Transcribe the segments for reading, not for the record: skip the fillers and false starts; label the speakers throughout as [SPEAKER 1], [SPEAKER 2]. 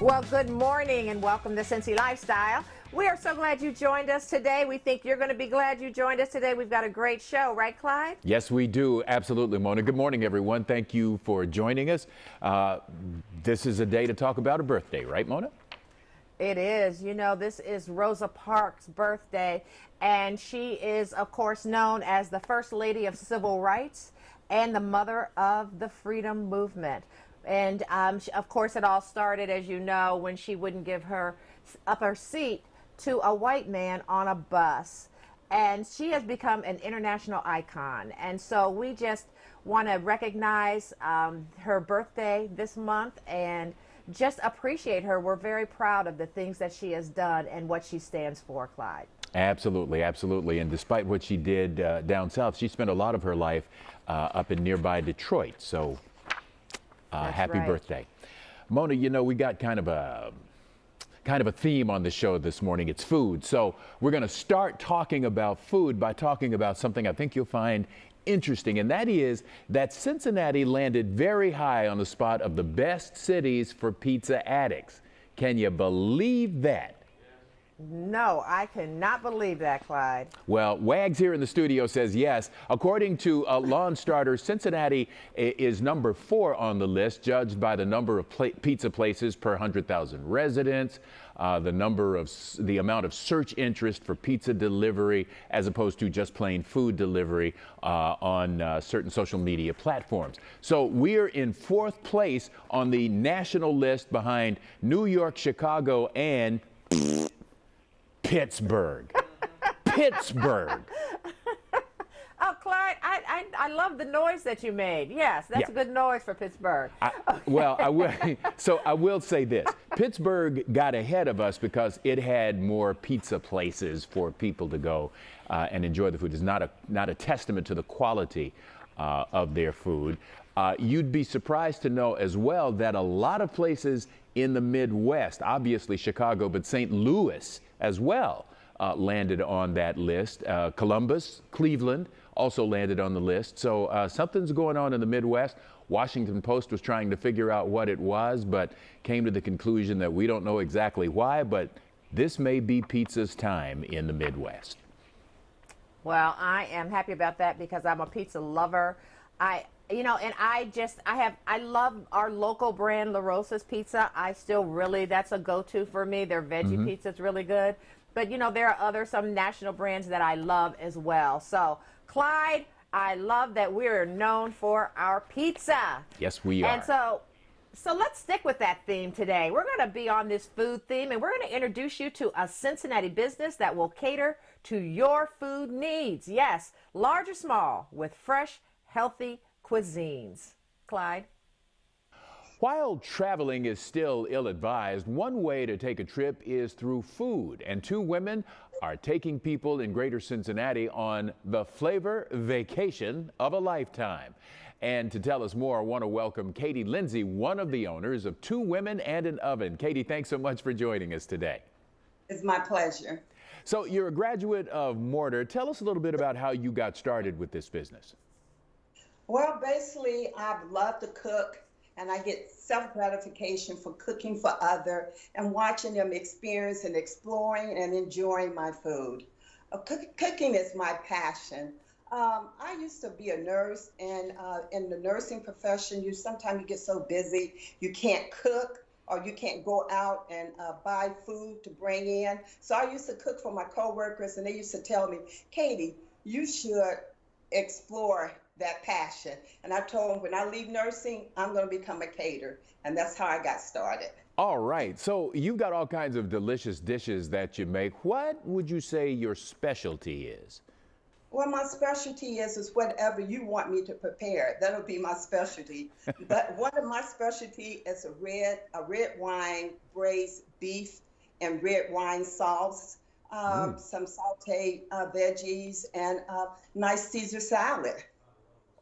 [SPEAKER 1] Well, good morning and welcome to Cincy Lifestyle. We are so glad you joined us today. We think you're going to be glad you joined us today. We've got a great show, right, Clyde?
[SPEAKER 2] Yes, we do. Absolutely, Mona. Good morning, everyone. Thank you for joining us. This is a day to talk about a birthday, right, Mona?
[SPEAKER 1] It is. You know, this is Rosa Parks' birthday, and she is, of course, known as the First Lady of Civil Rights and the mother of the Freedom Movement. And, of course, it all started, as you know, when she wouldn't give her seat to a white man on a bus. And she has become an international icon. And so we just want to recognize her birthday this month and just appreciate her. We're very proud of the things that she has done and what she stands for, Clyde.
[SPEAKER 2] Absolutely, absolutely. And despite what she did down south, she spent a lot of her life up in nearby Detroit. So happy birthday. Mona, you know, we got kind of a theme on the show this morning. It's food. So we're going to start talking about food by talking about something I think you'll find interesting, and that is that Cincinnati landed very high on the spot of the best cities for pizza addicts. Can you believe that?
[SPEAKER 1] No, I cannot believe that, Clyde.
[SPEAKER 2] Well, Wags here in the studio says yes. According to Lawn Starter, Cincinnati is number 4 on the list, judged by the number of pizza places per 100,000 residents, the amount of search interest for pizza delivery, as opposed to just plain food delivery on certain social media platforms. So we're in 4th place on the national list behind New York, Chicago, and Pittsburgh. Pittsburgh.
[SPEAKER 1] Oh, Clyde, I love the noise that you made. Yes, that's a good noise for Pittsburgh.
[SPEAKER 2] Well, I will. So I will say this: Pittsburgh got ahead of us because it had more pizza places for people to go and enjoy the food. It's not a testament to the quality of their food. You'd be surprised to know as well that a lot of places in the Midwest, obviously Chicago, but St. Louis as well, landed on that list. Columbus, Cleveland also landed on the list. So something's going on in the Midwest. Washington Post was trying to figure out what it was, but came to the conclusion that we don't know exactly why, but this may be pizza's time in the Midwest.
[SPEAKER 1] Well, I am happy about that because I'm a pizza lover. I love our local brand, La Rosa's Pizza. That's a go-to for me. Their veggie pizza is really good. But, you know, there are some national brands that I love as well. So, Clyde, I love that we're known for our pizza.
[SPEAKER 2] Yes, we are.
[SPEAKER 1] And so let's stick with that theme today. We're going to be on this food theme, and we're going to introduce you to a Cincinnati business that will cater to your food needs. Yes, large or small, with fresh, healthy cuisines. Clyde?
[SPEAKER 2] While traveling is still ill-advised, one way to take a trip is through food, and 2 women are taking people in Greater Cincinnati on the flavor vacation of a lifetime. And to tell us more, I want to welcome Katie Lindsay, one of the owners of 2 Women and an Oven. Katie, thanks so much for joining us today.
[SPEAKER 3] It's my pleasure.
[SPEAKER 2] So you're a graduate of Mortar. Tell us a little bit about how you got started with this business.
[SPEAKER 3] Well, basically, I love to cook, and I get self-gratification for cooking for others and watching them experience and exploring and enjoying my food. Cooking is my passion. I used to be a nurse, and in the nursing profession, sometimes you get so busy, you can't cook or you can't go out and buy food to bring in. So I used to cook for my coworkers, and they used to tell me, Katie, you should explore that passion. And I told them, when I leave nursing, I'm going to become a caterer. And that's how I got started.
[SPEAKER 2] All right. So you've got all kinds of delicious dishes that you make. What would you say your specialty is?
[SPEAKER 3] Well, my specialty is whatever you want me to prepare. That'll be my specialty. But one of my specialty is a red wine braised beef and red wine sauce, some sauteed veggies, and nice Caesar salad.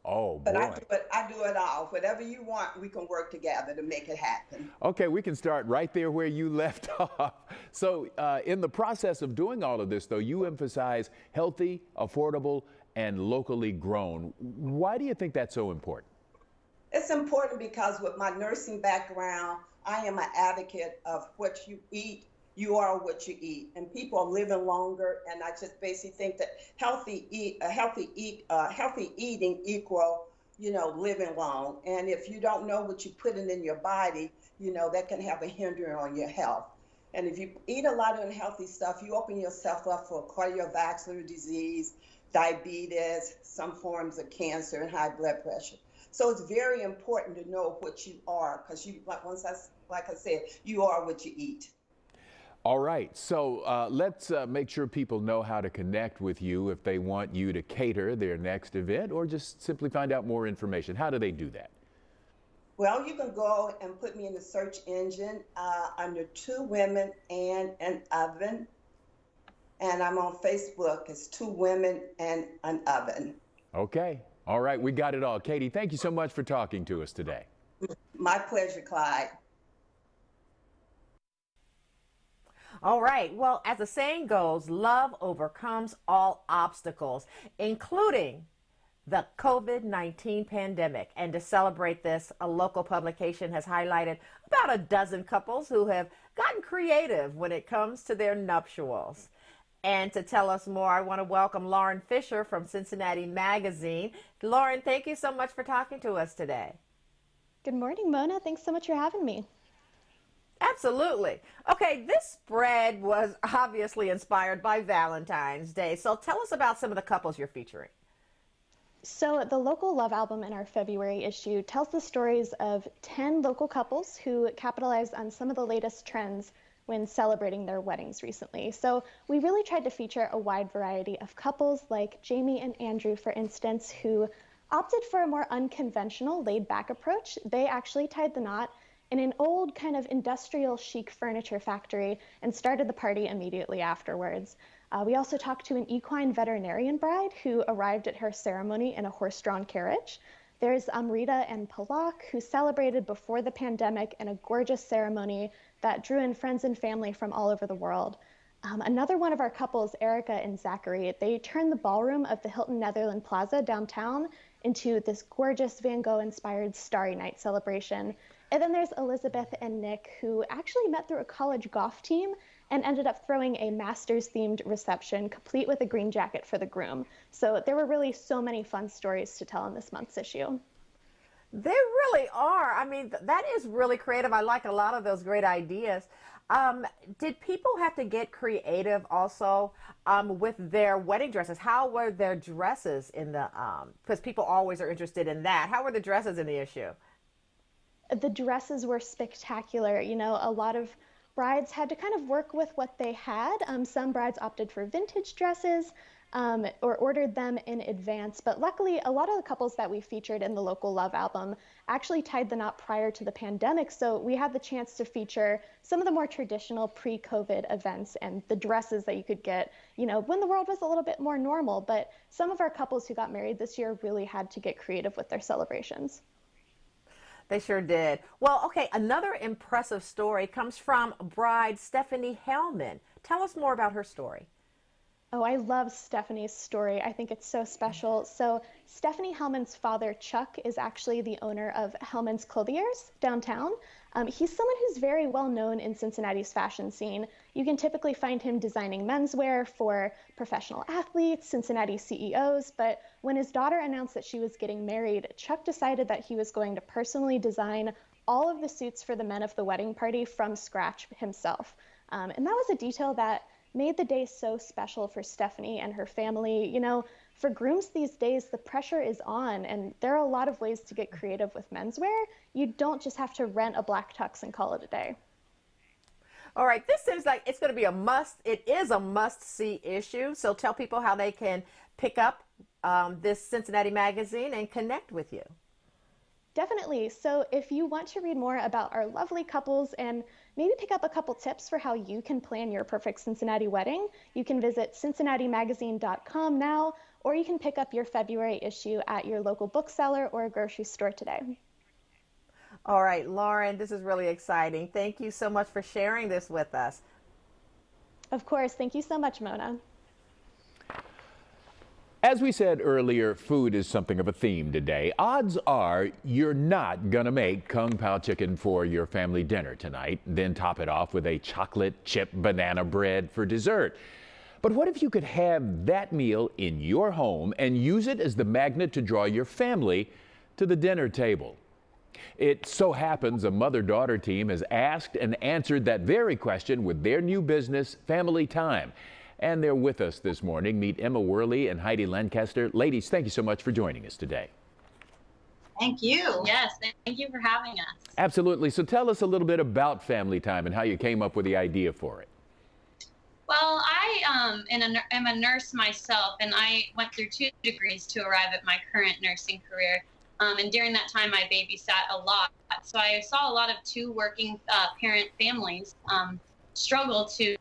[SPEAKER 2] Oh, boy.
[SPEAKER 3] But I do it all. Whatever you want, we can work together to make it happen.
[SPEAKER 2] Okay, we can start right there where you left off. So in the process of doing all of this, though, you emphasize healthy, affordable, and locally grown. Why do you think that's so important?
[SPEAKER 3] It's important because with my nursing background, I am an advocate of what you eat. You are what you eat, and people are living longer. And I just basically think that healthy eating equal, living long. And if you don't know what you're putting in your body, that can have a hindrance on your health. And if you eat a lot of unhealthy stuff, you open yourself up for cardiovascular disease, diabetes, some forms of cancer, and high blood pressure. So it's very important to know what you are, because like I said, you are what you eat.
[SPEAKER 2] All right, so let's make sure people know how to connect with you if they want you to cater their next event, or just simply find out more information. How do they do that?
[SPEAKER 3] Well, you can go and put me in the search engine under Two Women and an Oven. And I'm on Facebook. It's Two Women and an Oven.
[SPEAKER 2] Okay. All right. We got it all. Katie, thank you so much for talking to us today.
[SPEAKER 3] My pleasure, Clyde.
[SPEAKER 1] All right. Well, as the saying goes, love overcomes all obstacles, including the COVID-19 pandemic. And to celebrate this, a local publication has highlighted about a dozen couples who have gotten creative when it comes to their nuptials. And to tell us more, I want to welcome Lauren Fisher from Cincinnati Magazine. Lauren, thank you so much for talking to us today.
[SPEAKER 4] Good morning, Mona. Thanks so much for having me.
[SPEAKER 1] Absolutely. Okay, this spread was obviously inspired by Valentine's Day. So tell us about some of the couples you're featuring.
[SPEAKER 4] So the local love album in our February issue tells the stories of 10 local couples who capitalized on some of the latest trends when celebrating their weddings recently. So we really tried to feature a wide variety of couples, like Jamie and Andrew, for instance, who opted for a more unconventional, laid-back approach. They actually tied the knot in an old kind of industrial chic furniture factory and started the party immediately afterwards. We also talked to an equine veterinarian bride who arrived at her ceremony in a horse-drawn carriage. There's Amrita and Palak, who celebrated before the pandemic in a gorgeous ceremony that drew in friends and family from all over the world. Another one of our couples, Erica and Zachary, they turned the ballroom of the Hilton Netherland Plaza downtown into this gorgeous Van Gogh-inspired Starry Night celebration. And then there's Elizabeth and Nick, who actually met through a college golf team and ended up throwing a Masters-themed reception, complete with a green jacket for the groom. So there were really so many fun stories to tell in this month's issue.
[SPEAKER 1] They really are. I mean, that is really creative. I like a lot of those great ideas. Did people have to get creative also with their wedding dresses? How were their dresses in the, because people always are interested in that. How were the dresses in the issue?
[SPEAKER 4] The dresses were spectacular. You know, a lot of brides had to kind of work with what they had. Some brides opted for vintage dresses or ordered them in advance. But luckily, a lot of the couples that we featured in the local love album actually tied the knot prior to the pandemic. So we had the chance to feature some of the more traditional pre-COVID events and the dresses that you could get, you know, when the world was a little bit more normal. But some of our couples who got married this year really had to get creative with their celebrations.
[SPEAKER 1] They sure did. Well, okay, another impressive story comes from bride Stephanie Hellman. Tell us more about her story.
[SPEAKER 4] Oh, I love Stephanie's story. I think it's so special. So Stephanie Hellman's father, Chuck, is actually the owner of Hellman's Clothiers downtown. He's someone who's very well known in Cincinnati's fashion scene. You can typically find him designing menswear for professional athletes, Cincinnati CEOs, but when his daughter announced that she was getting married, Chuck decided that he was going to personally design all of the suits for the men of the wedding party from scratch himself. And that was a detail that made the day so special for Stephanie and her family. You know, for grooms these days, the pressure is on, and there are a lot of ways to get creative with menswear. You don't just have to rent a black tux and call it a day.
[SPEAKER 1] All right, this seems like it's going to be it is a must-see issue. So tell people how they can pick up this Cincinnati Magazine and connect with you.
[SPEAKER 4] Definitely. So if you want to read more about our lovely couples and maybe pick up a couple tips for how you can plan your perfect Cincinnati wedding, you can visit cincinnati-magazine.com now, or you can pick up your February issue at your local bookseller or grocery store today.
[SPEAKER 1] All right, Lauren, this is really exciting. Thank you so much for sharing this with us.
[SPEAKER 4] Of course. Thank you so much, Mona.
[SPEAKER 2] As we said earlier, food is something of a theme today. Odds are you're not gonna make Kung Pao chicken for your family dinner tonight, then top it off with a chocolate chip banana bread for dessert. But what if you could have that meal in your home and use it as the magnet to draw your family to the dinner table? It so happens a mother-daughter team has asked and answered that very question with their new business, Family Thyme. And they're with us this morning. Meet Emma Worley and Heidi Lancaster. Ladies, thank you so much for joining us today.
[SPEAKER 5] Thank you.
[SPEAKER 6] Yes, thank you for having us.
[SPEAKER 2] Absolutely. So tell us a little bit about Family Thyme and how you came up with the idea for it.
[SPEAKER 6] Well, I am a nurse myself, and I went through 2 degrees to arrive at my current nursing career. And during that time, I babysat a lot. So I saw a lot of 2 working parent families struggle to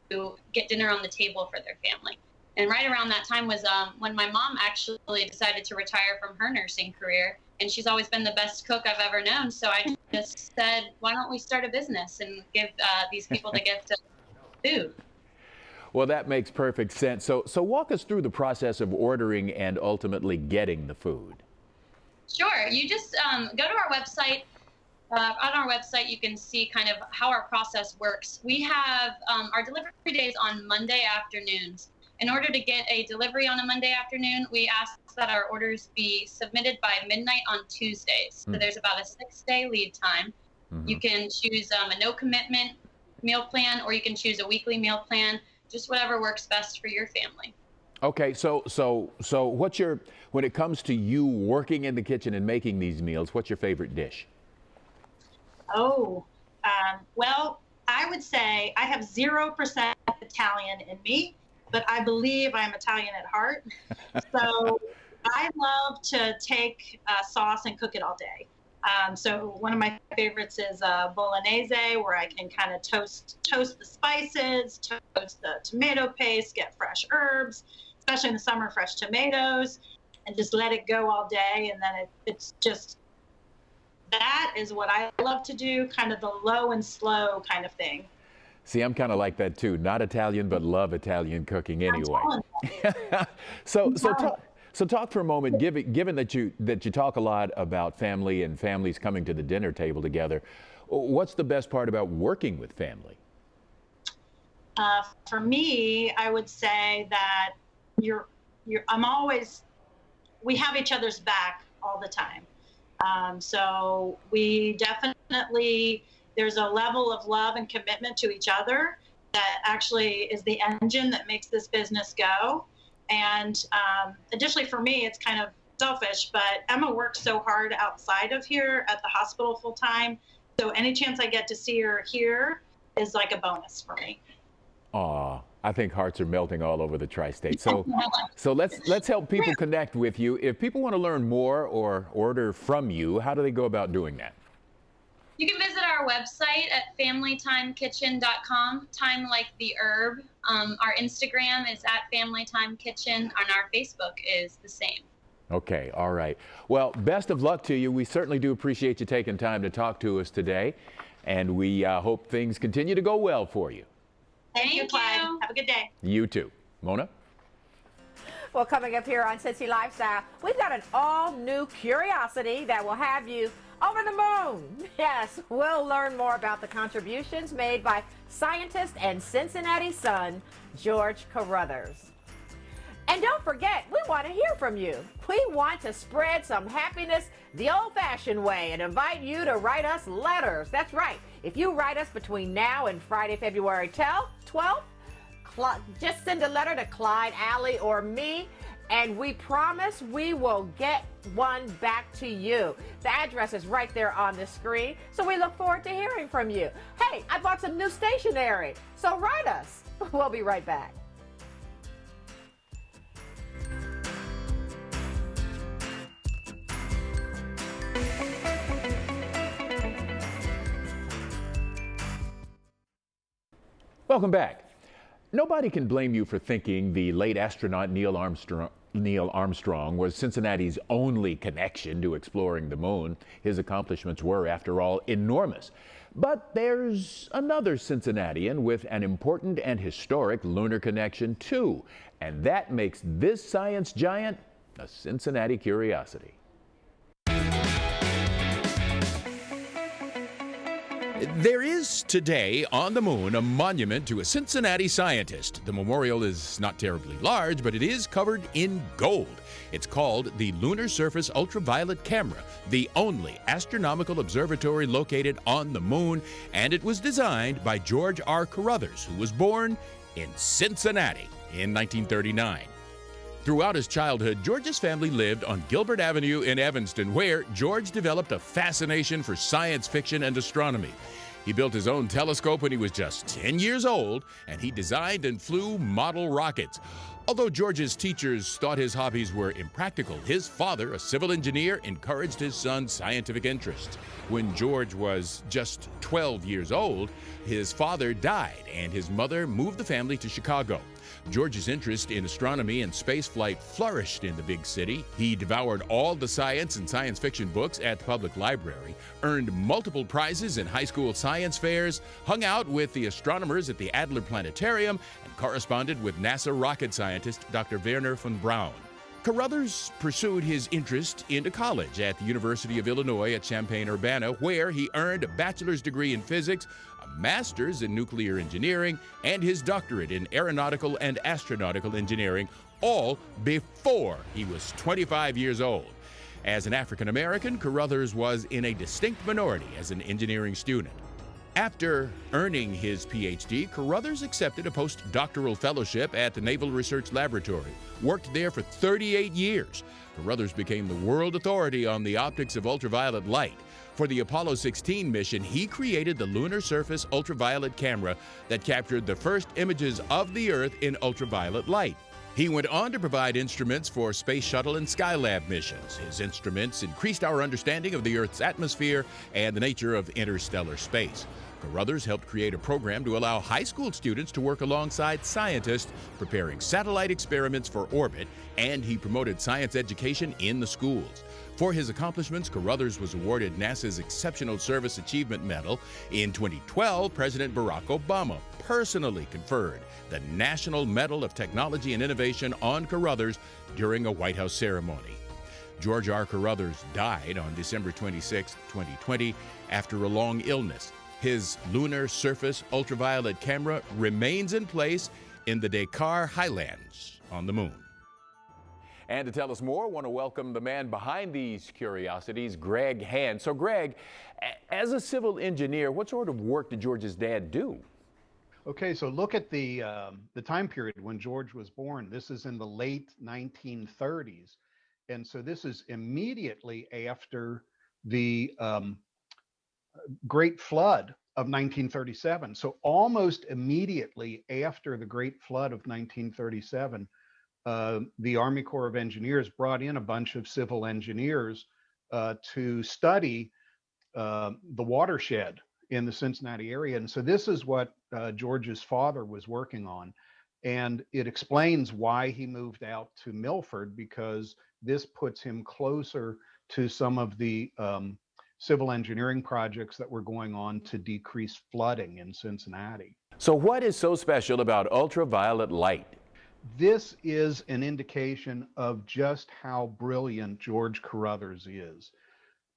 [SPEAKER 6] get dinner on the table for their family. And right around that time was when my mom actually decided to retire from her nursing career. And she's always been the best cook I've ever known. So I just said, why don't we start a business and give these people the gift of food?
[SPEAKER 2] Well, that makes perfect sense. So walk us through the process of ordering and ultimately getting the food.
[SPEAKER 6] Sure. You just go to our website. On our website, you can see kind of how our process works. We have our delivery days on Monday afternoons. In order to get a delivery on a Monday afternoon, we ask that our orders be submitted by midnight on Tuesdays. So there's about a 6-day lead time. You can choose a no commitment meal plan, or you can choose a weekly meal plan, just whatever works best for your family.
[SPEAKER 2] Okay, so when it comes to you working in the kitchen and making these meals, what's your favorite dish?
[SPEAKER 5] Oh, well, I would say I have 0% Italian in me, but I believe I'm Italian at heart. So I love to take sauce and cook it all day. So one of my favorites is bolognese, where I can kind of toast the spices, toast the tomato paste, get fresh herbs, especially in the summer, fresh tomatoes, and just let it go all day. And then it's just, that is what I love to do, kind of the low and slow kind of thing.
[SPEAKER 2] See, I'm kind of like that too. Not Italian, but love Italian cooking anyway. So talk for a moment. Given that you talk a lot about family and families coming to the dinner table together, what's the best part about working with family?
[SPEAKER 5] For me, I would say that we have each other's back all the time. So we definitely, there's a level of love and commitment to each other that actually is the engine that makes this business go. And additionally, for me, it's kind of selfish, but Emma works so hard outside of here at the hospital full time. So any chance I get to see her here is like a bonus for me.
[SPEAKER 2] Aw, I think hearts are melting all over the tri-state. So let's help people connect with you. If people want to learn more or order from you, how do they go about doing that?
[SPEAKER 6] You can visit our website at familythymekitchen.com, thyme like the herb. Our Instagram is at familythymekitchen, and our Facebook is the same.
[SPEAKER 2] Okay, all right. Well, best of luck to you. We certainly do appreciate you taking time to talk to us today, and we hope things continue to go well for you.
[SPEAKER 5] Thank you, Clyde. Have a good day.
[SPEAKER 2] You too. Mona?
[SPEAKER 1] Well, coming up here on Cincy Lifestyle, we've got an all-new curiosity that will have you over the moon. Yes, we'll learn more about the contributions made by scientist and Cincinnati son, George Carruthers. And don't forget, we want to hear from you. We want to spread some happiness the old-fashioned way and invite you to write us letters. That's right. If you write us between now and Friday, February 12th, just send a letter to Clyde, Allie, or me, and we promise we will get one back to you. The address is right there on the screen, so we look forward to hearing from you. Hey, I bought some new stationery, so write us. We'll be right back.
[SPEAKER 2] Welcome back. Nobody can blame you for thinking the late astronaut Neil Armstrong was Cincinnati's only connection to exploring the moon. His accomplishments were, after all, enormous. But there's another Cincinnatian with an important and historic lunar connection, too. And that makes this science giant a Cincinnati Curiosity. There is today on the moon a monument to a Cincinnati scientist. The memorial is not terribly large, but it is covered in gold. It's called the Lunar Surface Ultraviolet Camera, the only astronomical observatory located on the moon, and it was designed by George R. Carruthers, who was born in Cincinnati in 1939. Throughout his childhood, George's family lived on Gilbert Avenue in Evanston, where George developed a fascination for science fiction and astronomy. He built his own telescope when he was just 10 years old, and he designed and flew model rockets. Although George's teachers thought his hobbies were impractical, his father, a civil engineer, encouraged his son's scientific interest. When George was just 12 years old, his father died, and his mother moved the family to Chicago. George's interest in astronomy and spaceflight flourished in the big city. He devoured all the science and science fiction books at the public library, earned multiple prizes in high school science fairs, hung out with the astronomers at the Adler Planetarium, and corresponded with NASA rocket scientist Dr. Wernher von Braun. Carruthers pursued his interest into college at the University of Illinois at Champaign-Urbana, where he earned a bachelor's degree in physics, a master's in nuclear engineering, and his doctorate in aeronautical and astronautical engineering, all before he was 25 years old. As an African American, Carruthers was in a distinct minority as an engineering student. After earning his PhD, Carruthers accepted a postdoctoral fellowship at the Naval Research Laboratory, worked there for 38 years. Carruthers became the world authority on the optics of ultraviolet light. For the Apollo 16 mission, he created the Lunar Surface Ultraviolet Camera that captured the first images of the Earth in ultraviolet light. He went on to provide instruments for Space Shuttle and Skylab missions. His instruments increased our understanding of the Earth's atmosphere and the nature of interstellar space. Carruthers helped create a program to allow high school students to work alongside scientists, preparing satellite experiments for orbit, and he promoted science education in the schools. For his accomplishments, Carruthers was awarded NASA's Exceptional Service Achievement Medal. In 2012, President Barack Obama personally conferred the National Medal of Technology and Innovation on Carruthers during a White House ceremony. George R. Carruthers died on December 26, 2020, after a long illness. His Lunar Surface Ultraviolet Camera remains in place in the Dakar Highlands on the moon. And to tell us more, I want to welcome the man behind these curiosities, Greg Hand. So, Greg, as a civil engineer, what sort of work did George's dad do?
[SPEAKER 7] Okay, so look at the time period when George was born. This is in the late 1930s. And so this is immediately after the Great Flood of 1937. So almost immediately after the Great Flood of 1937, the Army Corps of Engineers brought in a bunch of civil engineers to study the watershed in the Cincinnati area. And so this is what George's father was working on. And it explains why he moved out to Milford, because this puts him closer to some of the civil engineering projects that were going on to decrease flooding in Cincinnati.
[SPEAKER 2] So what is so special about ultraviolet light?
[SPEAKER 7] This is an indication of just how brilliant George Carruthers is,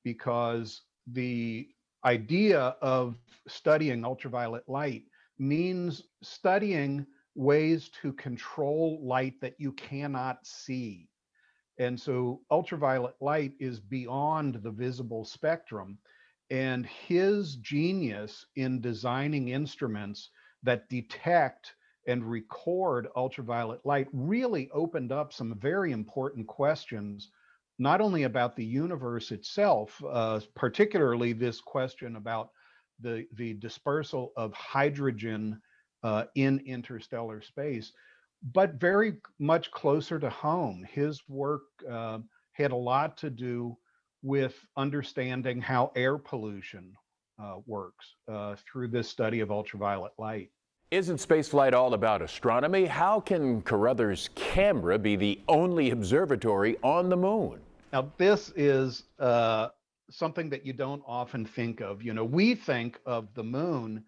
[SPEAKER 7] because the idea of studying ultraviolet light means studying ways to control light that you cannot see. And so ultraviolet light is beyond the visible spectrum. And his genius in designing instruments that detect and record ultraviolet light really opened up some very important questions, not only about the universe itself, particularly this question about the dispersal of hydrogen in interstellar space, but very much closer to home. His work had a lot to do with understanding how air pollution works through this study of ultraviolet light.
[SPEAKER 2] Isn't spaceflight all about astronomy? How can Carruthers' camera be the only observatory on the moon?
[SPEAKER 7] Now, this is something that you don't often think of. You know, we think of the moon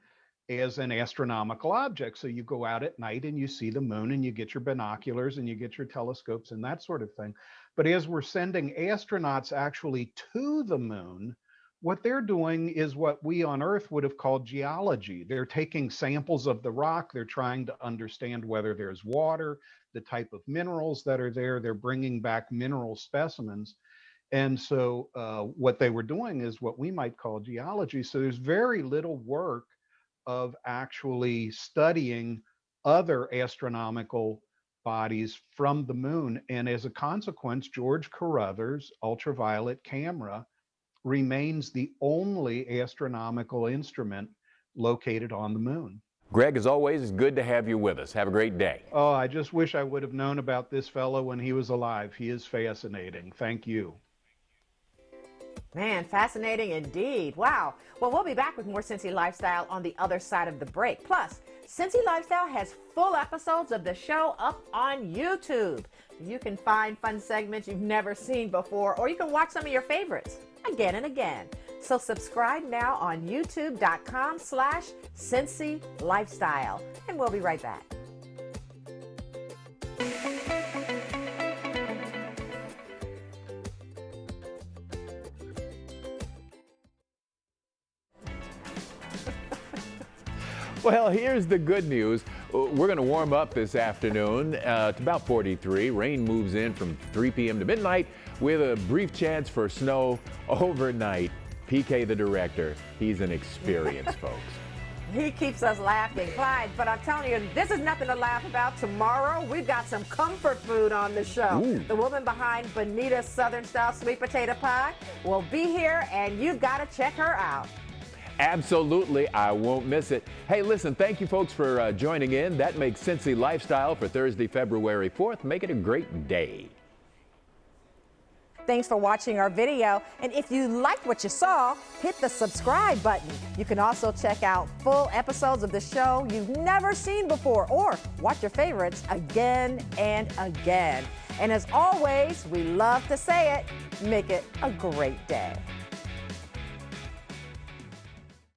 [SPEAKER 7] as an astronomical object. So you go out at night and you see the moon and you get your binoculars and you get your telescopes and that sort of thing. But as we're sending astronauts actually to the moon, what they're doing is what we on Earth would have called geology. They're taking samples of the rock. They're trying to understand whether there's water, the type of minerals that are there. They're bringing back mineral specimens. And so what they were doing is what we might call geology. So there's very little work of actually studying other astronomical bodies from the moon. And as a consequence, George Carruthers' ultraviolet camera remains the only astronomical instrument located on the moon.
[SPEAKER 2] Greg, as always, it's good to have you with us. Have a great day.
[SPEAKER 7] Oh, I just wish I would have known about this fellow when he was alive. He is fascinating. Thank you.
[SPEAKER 1] Man, fascinating indeed. Wow. Well, we'll be back with more Cincy Lifestyle on the other side of the break. Plus, Cincy Lifestyle has full episodes of the show up on YouTube. You can find fun segments you've never seen before, or you can watch some of your favorites again and again. So subscribe now on youtube.com/Cincy Lifestyle. And we'll be right back.
[SPEAKER 2] Well, here's the good news. We're going to warm up this afternoon to about 43. Rain moves in from 3 p.m. to midnight with a brief chance for snow overnight. PK, the director, he's an experienced, folks.
[SPEAKER 1] He keeps us laughing, Clyde, but I'm telling you, this is nothing to laugh about. Tomorrow, we've got some comfort food on the show.
[SPEAKER 2] Ooh.
[SPEAKER 1] The woman behind Bonita's Southern-style sweet potato pie will be here, and you've got to check her out.
[SPEAKER 2] Absolutely, I won't miss it. Hey, listen, thank you folks for joining in. That makes Cincy Lifestyle for Thursday, February 4th. Make it a great day.
[SPEAKER 1] Thanks for watching our video. And if you liked what you saw, hit the subscribe button. You can also check out full episodes of the show you've never seen before, or watch your favorites again and again. And as always, we love to say it, make it a great day.